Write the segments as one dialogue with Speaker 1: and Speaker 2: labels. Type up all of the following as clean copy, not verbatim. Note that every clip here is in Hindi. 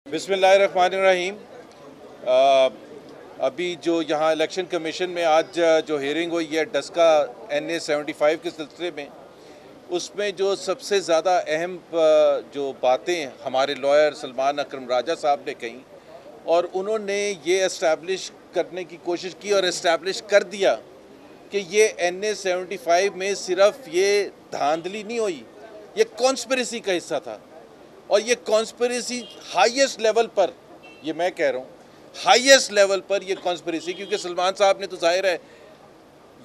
Speaker 1: बिस्मिल्लाहिर्रहमानिर्रहीम। अभी जो यहाँ इलेक्शन कमीशन में आज जो हियरिंग हुई है डस्का NA 75 के सिलसिले में, उसमें जो सबसे ज़्यादा अहम जो बातें हमारे लॉयर सलमान अकरम राजा साहब ने कही और उन्होंने ये इस्टेब्लिश करने की कोशिश की और इस्टेब्लिश कर दिया कि ये NA 75 में सिर्फ ये धांधली नहीं हुई, ये कॉन्स्पिरेसी का हिस्सा था। और ये कॉन्स्पिरेसी हाईएस्ट लेवल पर, ये मैं कह रहा हूँ हाईएस्ट लेवल पर ये कॉन्स्पिरेसी, क्योंकि सलमान साहब ने तो जाहिर है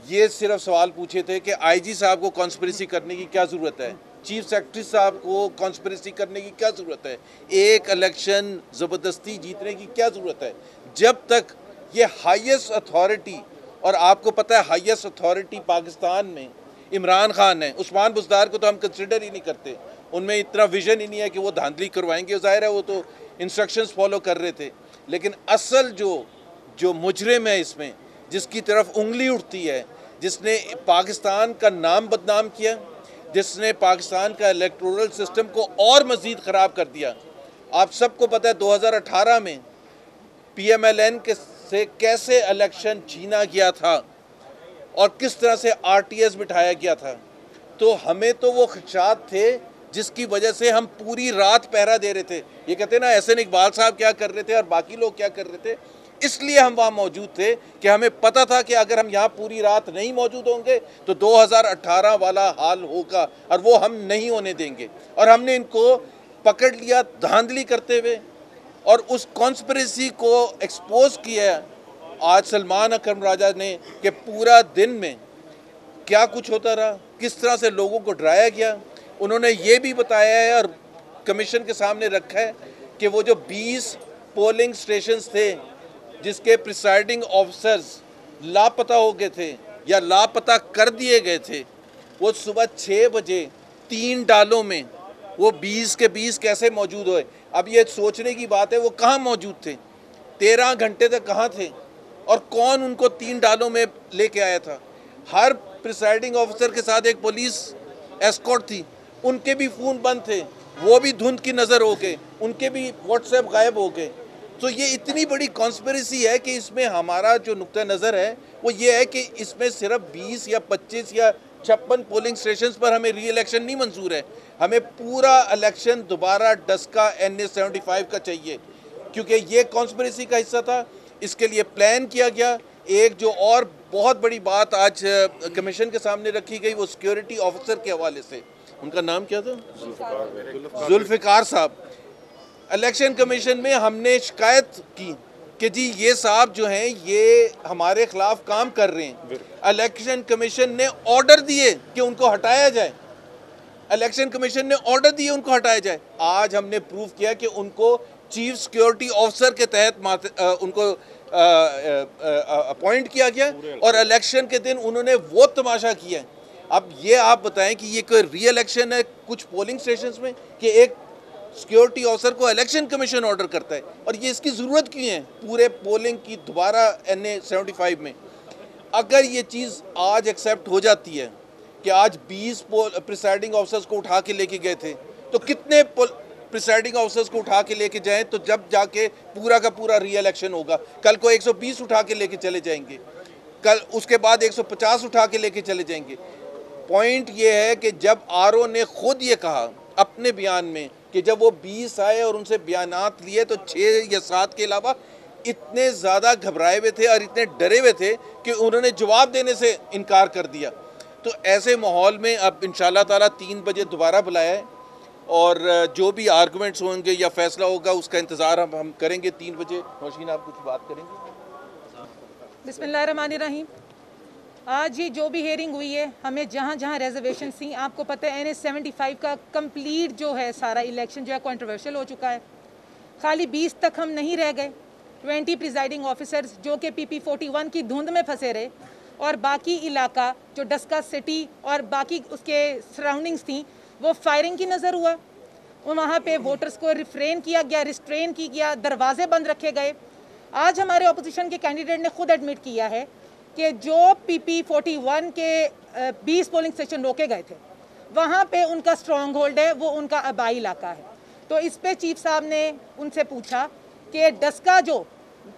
Speaker 1: ये सिर्फ सवाल पूछे थे कि IG साहब को कॉन्स्पिरेसी करने की क्या ज़रूरत है, चीफ सेक्रेटरी साहब को कॉन्स्पिरेसी करने की क्या ज़रूरत है, एक इलेक्शन ज़बरदस्ती जीतने की क्या ज़रूरत है, जब तक ये हाईएस्ट अथॉरिटी, और आपको पता है हाईएस्ट अथॉरिटी पाकिस्तान में इमरान खान है। उस्मान बुज़दार को तो हम कंसिडर ही नहीं करते, उनमें इतना विजन ही नहीं है कि वो धांधली करवाएंगे। ज़ाहिर है वो तो इंस्ट्रक्शंस फॉलो कर रहे थे, लेकिन असल जो मुजरिम है इसमें, जिसकी तरफ उंगली उठती है, जिसने पाकिस्तान का नाम बदनाम किया, जिसने पाकिस्तान का इलेक्टोरल सिस्टम को और मज़ीद ख़राब कर दिया। आप सबको पता है 2018 में PMLN के से कैसे इलेक्शन छीना गया था और किस तरह से RTS बिठाया गया था। तो हमें तो वो खदशात थे जिसकी वजह से हम पूरी रात पहरा दे रहे थे। ये कहते हैं ना SN इकबाल साहब क्या कर रहे थे और बाकी लोग क्या कर रहे थे, इसलिए हम वहाँ मौजूद थे कि हमें पता था कि अगर हम यहाँ पूरी रात नहीं मौजूद होंगे तो 2018 वाला हाल होगा और वो हम नहीं होने देंगे। और हमने इनको पकड़ लिया धांधली करते हुए और उस कॉन्स्पिरेसी को एक्सपोज किया आज सलमान अकरम राजा ने कि पूरा दिन में क्या कुछ होता रहा, किस तरह से लोगों को डराया गया। उन्होंने ये भी बताया है और कमीशन के सामने रखा है कि वो जो 20 पोलिंग स्टेशंस थे जिसके प्रिसाइडिंग ऑफिसर्स लापता हो गए थे या लापता कर दिए गए थे, वो सुबह 6 बजे 3 डालों में वो 20 के 20 कैसे मौजूद हुए। अब ये सोचने की बात है वो कहाँ मौजूद थे, 13 घंटे तक कहाँ थे और कौन उनको 3 डालों में लेके आया था। हर प्रिसाइडिंग ऑफिसर के साथ एक पुलिस एस्कॉर्ट थी, उनके भी फ़ोन बंद थे, वो भी धुंध की नज़र हो गए, उनके भी व्हाट्सएप गायब हो गए। तो ये इतनी बड़ी कॉन्स्पिरेसी है कि इसमें हमारा जो नुक्ता नज़र है वो ये है कि इसमें सिर्फ 20 या 25 या 56 पोलिंग स्टेशंस पर हमें री इलेक्शन नहीं मंजूर है, हमें पूरा इलेक्शन दोबारा डस्का NA 75 का चाहिए, क्योंकि ये कॉन्स्पिरेसी का हिस्सा था। इसके लिए प्लान किया गया। एक जो और बहुत बड़ी बात आज कमीशन के सामने रखी गई वो सिक्योरिटी ऑफिसर के हवाले से, उनका नाम क्या था, जुल्फ़िकार साहब। इलेक्शन कमीशन में हमने शिकायत की कि जी ये साहब जो हैं ये हमारे खिलाफ काम कर रहे हैं। इलेक्शन कमीशन ने ऑर्डर दिए कि उनको हटाया जाए, इलेक्शन कमीशन ने ऑर्डर दिए उनको हटाया जाए। आज हमने प्रूव किया कि उनको चीफ सिक्योरिटी ऑफिसर के तहत उनको अपॉइंट किया गया और इलेक्शन के दिन उन्होंने वो तमाशा किया है। अब ये आप बताएं कि ये कोई री इलेक्शन है कुछ पोलिंग स्टेशंस में कि एक सिक्योरिटी ऑफिसर को इलेक्शन कमीशन ऑर्डर करता है, और ये इसकी ज़रूरत क्यों है पूरे पोलिंग की दोबारा NA 75 में। अगर ये चीज़ आज एक्सेप्ट हो जाती है कि आज 20 प्रिसाइडिंग ऑफिसर्स को उठा के लेके गए थे, तो कितने प्रिसाइडिंग ऑफिसर्स को उठा के लेके जाएं तो जब जाके पूरा का पूरा री इलेक्शन होगा। कल को 120 उठा के लेके चले जाएंगे, कल उसके बाद 150 उठा के लेके चले जाएंगे। पॉइंट ये है कि जब RO ने खुद ये कहा अपने बयान में कि जब वो 20 आए और उनसे बयानात लिए तो 6 या 7 के अलावा इतने ज़्यादा घबराए हुए थे और इतने डरे हुए थे कि उन्होंने जवाब देने से इनकार कर दिया। तो ऐसे माहौल में अब इंशाल्लाह ताला 3 बजे दोबारा बुलाया है और जो भी आर्गूमेंट्स होंगे या फैसला होगा उसका इंतज़ार हम करेंगे 3 बजे। नौशीन आप कुछ बात करेंगे।
Speaker 2: बिस्मिल्लाहिर्रहमानिर्रहीम। आज ये जो भी हेयरिंग हुई है, हमें जहाँ जहाँ रिजर्वेशन थी, आपको पता है NA 75 का कंप्लीट जो है सारा इलेक्शन जो है कंट्रोवर्शियल हो चुका है। खाली 20 तक हम नहीं रह गए, 20 प्रिजाइडिंग ऑफिसर्स जो कि PP 41 की धुंध में फंसे रहे और बाकी इलाका जो डस्का सिटी और बाकी उसके सराउंडिंग्स थी वो फायरिंग की नज़र हुआ। वहाँ पे वोटर्स को रिफ्रेन किया गया, रिस्ट्रेन की गया, दरवाजे बंद रखे गए। आज हमारे अपोजिशन के कैंडिडेट ने खुद एडमिट किया है कि जो PP 41 के 20 पोलिंग स्टेशन रोके गए थे वहाँ पे उनका स्ट्रॉन्ग होल्ड है, वो उनका आबाई इलाका है। तो इस पे चीफ साहब ने उनसे पूछा कि डस्का जो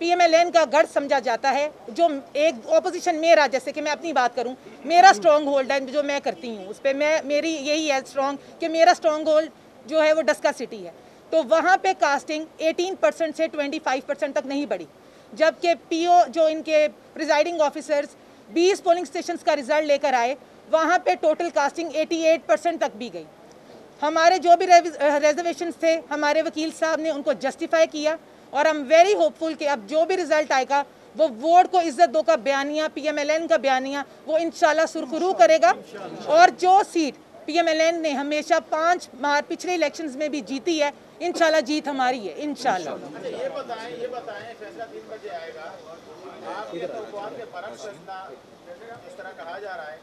Speaker 2: PMLN का गढ़ समझा जाता है, जो एक ऑपोजिशन मेरा, जैसे कि मैं अपनी बात करूं, मेरा स्ट्रॉन्ग होल्ड है जो मैं करती हूं, उस पर मेरी यही है स्ट्रॉन्ग कि मेरा स्ट्रॉन्ग होल्ड जो है वो डस्का सिटी है। तो वहाँ पे कास्टिंग 18% से 25% तक नहीं बढ़ी, जबकि PO जो इनके प्रिजाइडिंग ऑफिसर्स 20 पोलिंग स्टेशंस का रिजल्ट लेकर आए, वहाँ पे टोटल कास्टिंग 88% तक भी गई। हमारे जो भी रिजर्वेशन थे, हमारे वकील साहब ने उनको जस्टिफाई किया और हम वेरी होपफुल कि अब जो भी रिजल्ट आएगा वो वोट को इज्जत दो का बयानिया, PMLN का बयानिया वो इंशाल्लाह सुरखरू करेगा। और जो सीट PMLN ने हमेशा 5 बार पिछले इलेक्शंस में भी जीती है, इंशाल्लाह जीत हमारी है इंशाल्लाह।
Speaker 3: ये बताएं फैसला 3 बजे आएगा, आपके तो के फर्क फैसला इस तरह कहा जा रहा है,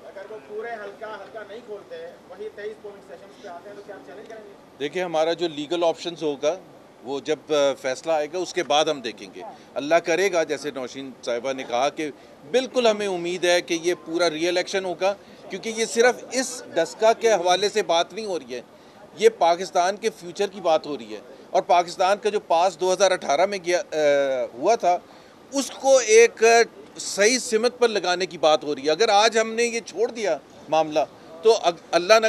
Speaker 3: अगर वो पूरे हल्का नहीं खोलते, वही 23 पोलिंग स्टेशन पे आते हैं, तो क्या आप चैलेंज करेंगे?
Speaker 1: देखिए, हमारा जो लीगल ऑप्शंस होगा वो जब फैसला आएगा उसके बाद हम देखेंगे। अल्लाह करेगा, जैसे नौशीन साहिबा ने कहा कि बिल्कुल हमें उम्मीद है कि ये पूरा री इलेक्शन होगा, क्योंकि ये सिर्फ इस डस्का के हवाले से बात नहीं हो रही है, ये पाकिस्तान के फ्यूचर की बात हो रही है। और पाकिस्तान का जो पास 2018 में हुआ था, उसको एक सही सिमत पर लगाने की बात हो रही है। अगर आज हमने ये छोड़ दिया मामला, तो अल्लाह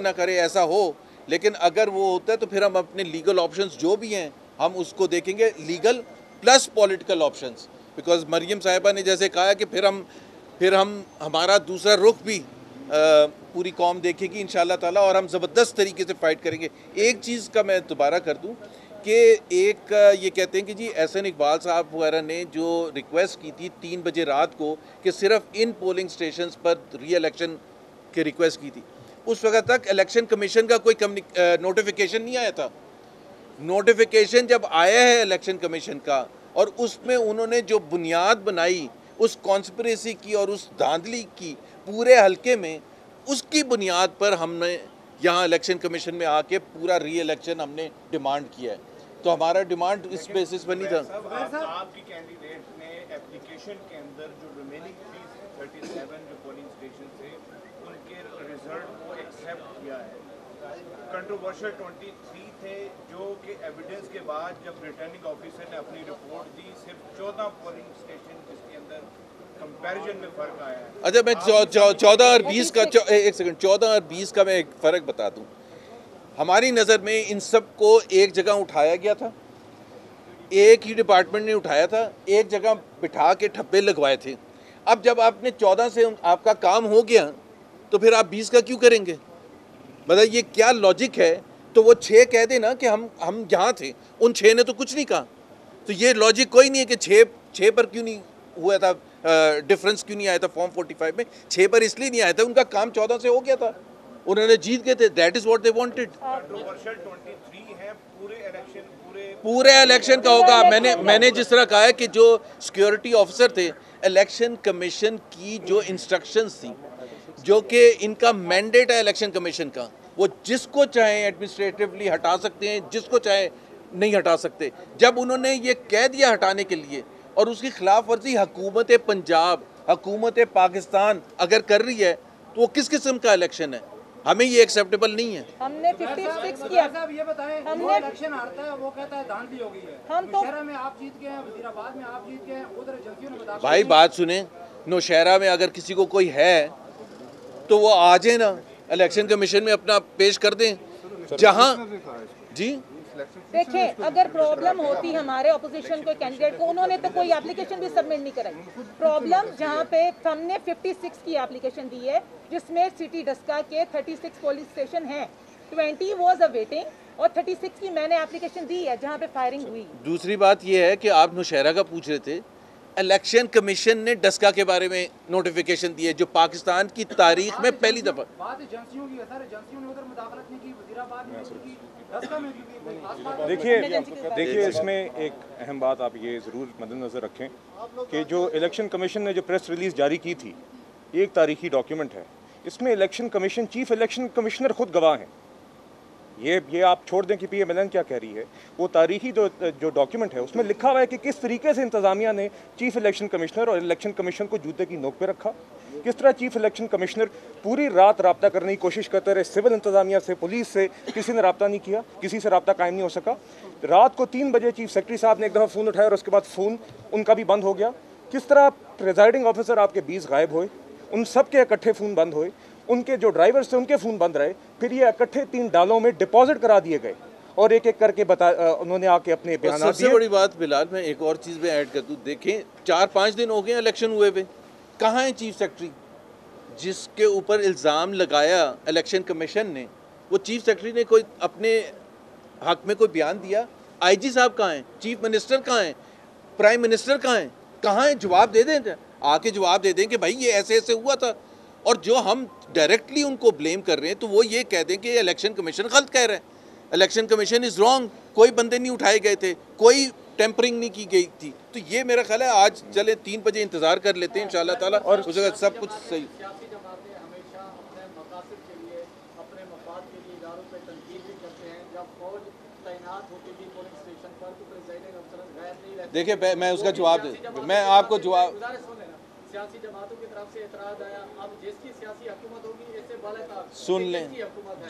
Speaker 1: ना करे ऐसा हो, लेकिन अगर वो होता है तो फिर हम अपने लीगल ऑप्शंस जो भी हैं हम उसको देखेंगे, legal plus political options. Because Maryam Sahiba ने जैसे कहा कि फिर हम हमारा दूसरा रुख भी पूरी कौम देखेगी इंशाल्लाह ताला, और हम ज़बरदस्त तरीके से फ़ाइट करेंगे। एक चीज़ का मैं दोबारा कर दूं कि एक ये कहते हैं कि जी एहसन इकबाल साहब वगैरह ने जो रिक्वेस्ट की थी 3 बजे रात को कि सिर्फ इन पोलिंग स्टेशंस पर री इलेक्शन की रिक्वेस्ट की थी, उस वक्त तक इलेक्शन कमीशन का कोई नोटिफिकेशन नहीं आया था। नोटिफिकेशन जब आया है इलेक्शन कमीशन का, और उसमें उन्होंने जो बुनियाद बनाई उस कॉन्स्पिरेसी की और उस धांधली की पूरे हल्के में, उसकी बुनियाद पर हमने यहाँ इलेक्शन कमीशन में आके पूरा री इलेक्शन हमने डिमांड किया है। तो हमारा डिमांड इस बेसिस पर नहीं था।
Speaker 3: आपकी कैंडिडेट ने एप्लीकेशन के अंदर जो रिमेनिंग 37 जो पोलिंग स्टेशन थे उनके रिजल्ट को एक्सेप्ट किया है। कंट्रोवर्शियल 23 थे जो कि एविडेंस के बाद जब रिटर्निंग ऑफिसर ने अपनी रिपोर्ट दी, सिर्फ 14 पोलिंग स्टेशन जिसके अंदर कंपैरिजन में फर्क आया है।
Speaker 1: अच्छा, मैं 14 और 20 का एक सेकंड 14 और 20 का मैं एक फ़र्क बता दूं। हमारी नज़र में इन सब को एक जगह उठाया गया था, एक ही डिपार्टमेंट ने उठाया था, एक जगह बिठा के ठप्पे लगवाए थे। अब जब आपने 14 से आपका काम हो गया तो फिर आप 20 का क्यों करेंगे? मतलब ये क्या लॉजिक है? तो वो 6 कह देना कि हम यहाँ थे, उन 6 ने तो कुछ नहीं कहा। तो ये लॉजिक कोई नहीं है कि 6 पर क्यों नहीं हुआ था, डिफरेंस क्यों नहीं आया था फॉर्म 45 में। 6 पर इसलिए नहीं आया था, उनका काम 14 से हो गया था, उन्होंने जीत गए थे। That is what they wanted.
Speaker 3: Controversial 23 है,
Speaker 1: पूरे इलेक्शन का होगा। मैंने जिस तरह कहा है कि जो सिक्योरिटी ऑफिसर थे, इलेक्शन कमीशन की जो इंस्ट्रक्शंस थी, जो कि इनका मैंडेट है इलेक्शन कमीशन का, वो जिसको चाहे एडमिनिस्ट्रेटिवली हटा सकते हैं, जिसको चाहे नहीं हटा सकते। जब उन्होंने ये कह दिया हटाने के लिए, और उसकी खिलाफ वर्जी हुकूमत पंजाब, हुकूमत पाकिस्तान अगर कर रही है, तो वो किस किस्म का इलेक्शन है? हमें ये एक्सेप्टेबल नहीं है।
Speaker 2: हमने 56 किया।
Speaker 4: ये बताएं, हमने इलेक्शन हारता है वो कहता है धांधली हो गई है।
Speaker 2: हम तो
Speaker 4: नौशहरा में आप जीत गए हैं, वजीराबाद में आप जीत गए हैं, उधर एजेंसियों ने बताया।
Speaker 1: भाई बात सुने, नौशहरा में अगर किसी को कोई है तो वो आ जाए ना, इलेक्शन कमीशन में अपना पेश कर दें। जहां जी
Speaker 2: देखें, अगर प्रॉब्लम होती हमारे ऑपोजिशन को कैंडिडेट को, उन्होंने तो कोई एप्लीकेशन भी सबमिट नहीं कराई। प्रॉब्लम जहां पे हमने 56 की एप्लीकेशन दी है, जिसमें सिटी डस्का के 36 पोलिंग स्टेशन हैं, 20 वाज अवेटिंग, और 36 की मैंने एप्लीकेशन दी है जहां पे फायरिंग हुई।
Speaker 1: दूसरी बात ये है कि आप नौशहरा का पूछ रहे थे, इलेक्शन कमीशन ने डस्का के बारे में नोटिफिकेशन दी है, जो पाकिस्तान की तारीख में पहली दफा।
Speaker 4: बात एजेंसियों की है सर, एजेंसियों ने उधर मुदाखलत नहीं की, वजीराबाद में की, डस्का में की, कोई खास बात नहीं।
Speaker 5: देखिए इसमें एक अहम बात आप ये ज़रूर मद्देनज़र रखें कि जो इलेक्शन कमीशन ने जो प्रेस रिलीज़ जारी की थी, ये एक तारीखी डॉक्यूमेंट है। इसमें election commission, chief election commissioner खुद गवाह हैं। ये आप छोड़ दें कि PMLN क्या कह रही है, वो तारीखी जो डॉक्यूमेंट है उसमें लिखा हुआ है कि किस तरीके से इंतज़ामिया ने चीफ इलेक्शन कमिश्नर और इलेक्शन कमीशन को जूते की नोक पे रखा, किस तरह चीफ इलेक्शन कमिश्नर पूरी रात रब्ता करने की कोशिश करते रहे, सिविल इंतजामिया से, पुलिस से, किसी ने रब्ता नहीं किया, किसी से रब्ता कायम नहीं हो सका। रात को 3 बजे चीफ सेक्रेटरी साहब ने एक दफ़ा फ़ोन उठाया और उसके बाद फ़ोन उनका भी बंद हो गया। किस तरह प्रिजाइडिंग ऑफिसर आपके 20 गायब हुए, उन सब के इकट्ठे फ़ोन बंद हुए, उनके जो ड्राइवर्स थे उनके फ़ोन बंद रहे, फिर ये इकट्ठे 3 डालों में डिपॉजिट करा दिए गए और एक एक करके उन्होंने आके अपने बयान दिए।
Speaker 1: सबसे बड़ी बात बिलाल, मैं एक और चीज़ में ऐड कर दूँ, देखें 4-5 दिन हो गए इलेक्शन हुए हुए, कहाँ है चीफ सेक्रेटरी जिसके ऊपर इल्ज़ाम लगाया इलेक्शन कमीशन ने? वो चीफ सेक्रेटरी ने कोई अपने हक में कोई बयान दिया? आईजी साहब कहाँ हैं? चीफ मिनिस्टर कहाँ हैं? प्राइम मिनिस्टर कहाँ हैं? कहाँ हैं? जवाब दे दें, आके जवाब दे दें कि भाई ये ऐसे ऐसे हुआ था। और जो हम डायरेक्टली उनको ब्लेम कर रहे हैं तो वो ये कह दें कि इलेक्शन कमीशन गलत कह रहे हैं, इलेक्शन कमीशन इज़ रॉन्ग, कोई बंदे नहीं उठाए गए थे, कोई टेम्परिंग नहीं की गई थी। तो ये मेरा ख्याल है आज चले 3 बजे इंतज़ार कर लेते हैं इंशाल्लाह ताला, और उस वक्त सब कुछ सही।
Speaker 4: सियासी जमातें हमेशा अपने मकासद के लिए, अपने मफाद के लिए इदारों पर तनकीद भी करते हैं। जब फौज तैनात होती थी पोलिंग स्टेशन पर तो प्रिजाइडिंग अफसर गायब नहीं रहते।
Speaker 1: देखिए मैं उसका जवाब दे, मैं आपको जवाब,
Speaker 4: सियासी जमातों की तरफ से एतराज़ आया, अब जिसकी सियासी हुकूमत होगी इससे बाला
Speaker 1: सुन लें,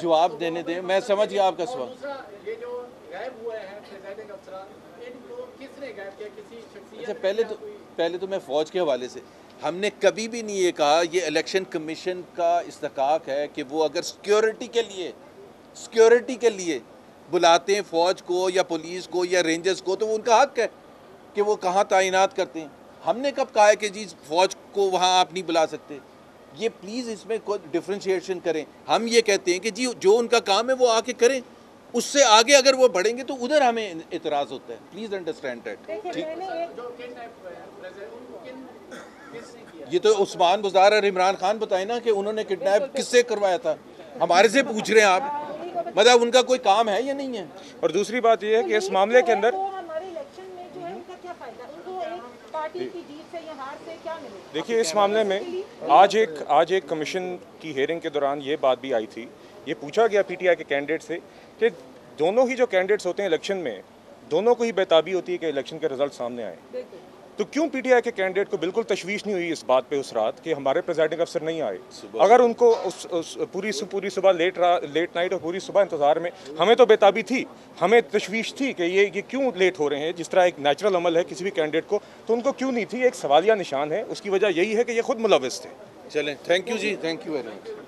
Speaker 1: जवाब देने दें, मैं समझ गया आपका सवाल।
Speaker 4: दूसरा, ये जो गायब हुए हैं प्रिजाइडिंग अफसरान, इनको किसने गायब किया? किसी शख्सियत?
Speaker 1: अच्छा, पहले तो मैं फ़ौज के हवाले से, हमने कभी भी नहीं ये कहा ये इलेक्शन कमीशन का इस्तेकाक है कि वो अगर सिक्योरिटी के लिए बुलाते हैं फ़ौज को या पुलिस को या रेंजर्स को, तो वो उनका हक है कि वो कहाँ तैनात करते हैं। हमने कब कहा है कि जी फ़ौज को वहाँ आप नहीं बुला सकते? ये प्लीज़ इसमें कोई डिफ्रेंशिएशन करें। हम ये कहते हैं कि जी जो उनका काम है वो आके करें, उससे आगे अगर वो बढ़ेंगे तो उधर हमें इतराज़ होता है। Please understand that. ये तो उस्मान बुज़दार और इमरान खान बताए ना कि उन्होंने किडनैप किससे करवाया था, हमारे से पूछ रहे हैं आप, मतलब उनका कोई काम है या नहीं है?
Speaker 5: और दूसरी बात ये है कि इस मामले के अंदर देखिए, इस मामले में आज एक कमीशन की हेयरिंग के दौरान ये बात भी आई थी, ये पूछा गया पीटीआई के कैंडिडेट से कि दोनों ही जो कैंडिडेट्स होते हैं इलेक्शन में, दोनों को ही बेताबी होती है कि इलेक्शन के रिजल्ट सामने आए, तो क्यों पीटीआई के कैंडिडेट को बिल्कुल तशवीश नहीं हुई इस बात पे उस रात कि हमारे प्रेसिडेंट अफसर नहीं आए? अगर उनको उस पूरी सुबह लेट नाइट और पूरी सुबह इंतज़ार में, हमें तो बेताबी थी, हमें तशवीश थी कि ये क्यों लेट हो रहे हैं, जिस तरह एक नेचुरल अमल है किसी भी कैंडिडेट को, तो उनको क्यों नहीं थी? एक सवालिया निशान है। उसकी वजह यही है कि ये खुद मुलविस थे।
Speaker 1: चलें, थैंक यू जी, थैंक यू वेरी मच।